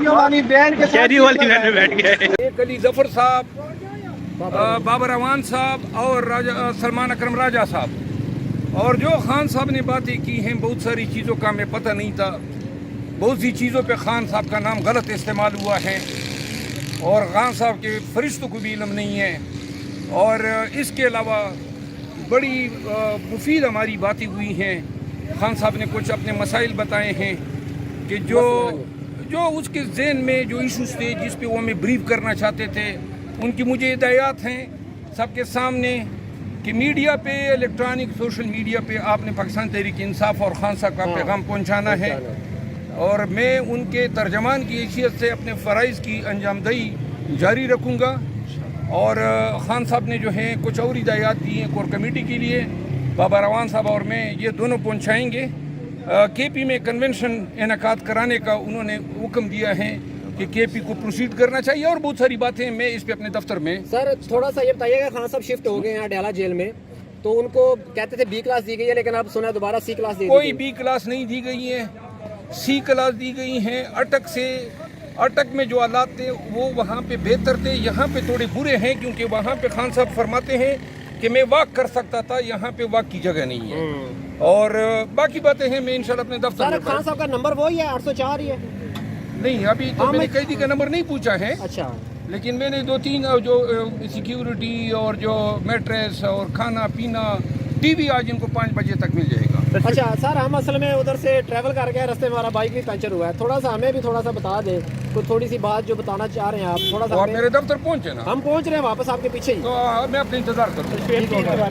वाली में बैठ गए। अली जफर साहब, बाबर अवान साहब और सलमान अकरम राजा साहब, और जो खान साहब ने बातें की हैं, बहुत सारी चीज़ों का हमें पता नहीं था। बहुत सी चीज़ों पे खान साहब का नाम गलत इस्तेमाल हुआ है और खान साहब के फरिश्तों को भी इल्म नहीं है। और इसके अलावा बड़ी मुफीद हमारी बातें हुई हैं। खान साहब ने कुछ अपने मसाइल बताए हैं कि जो उसके ज़हन में जो इश्यूज़ थे जिस पे वो हमें ब्रीफ करना चाहते थे, उनकी मुझे हिदायत हैं सबके सामने कि मीडिया पे, इलेक्ट्रॉनिक सोशल मीडिया पे आपने पाकिस्तान तहरीक इंसाफ और खान साहब का पैगाम पहुंचाना है। और मैं उनके तर्जमान की हैसियत से अपने फ़राइज़ की अंजामदही जारी रखूँगा। और खान साहब ने जो है कुछ और हिदायत दी हैं कोर कमेटी के लिए, बाबर अवान साहब और मैं ये दोनों पहुँचाएँगे। केपी में कन्वेंशन इनेकाद कराने का उन्होंने हुक्म दिया है कि केपी को प्रोसीड करना चाहिए, और बहुत सारी बातें मैं इस पे अपने दफ्तर में। सर थोड़ा सा ये बताइएगा, खान साहब शिफ्ट हो गए हैं डयाला जेल में, तो उनको कहते थे बी क्लास दी गई है, लेकिन अब सुना दोबारा सी क्लास दी गई है। कोई बी क्लास नहीं दी गई है, सी क्लास दी गई हैं। अटक में जो हालात थे वो वहाँ पे बेहतर थे, यहाँ पे थोड़े बुरे हैं, क्योंकि वहाँ पे खान साहब फरमाते हैं कि मैं वॉक कर सकता था, यहाँ पे वॉक की जगह नहीं है। और बाकी बातें हैं मैं इंशाल्लाह अपने दफ्तर में। खान साहब का नंबर वही है 804 ही है? नहीं, अभी तो मैंने कैदी का नंबर नहीं पूछा है। अच्छा, लेकिन मैंने 2-3 जो सिक्योरिटी और जो मैट्रेस और खाना पीना, टीवी आज इनको 5 बजे तक मिल जाएगा। अच्छा सर, हम असल में उधर से ट्रैवल कर गए, रास्ते में हमारा बाइक भी पंचर हुआ है। थोड़ा सा हमें भी थोड़ा सा बता दे, कोई थोड़ी सी बात जो बताना चाह रहे हैं आप, थोड़ा सा। और मेरे दफ्तर पहुंचे ना, हम पहुंच रहे हैं वापस आपके पीछे ही, तो मैं अपने इंतजार करूँगा।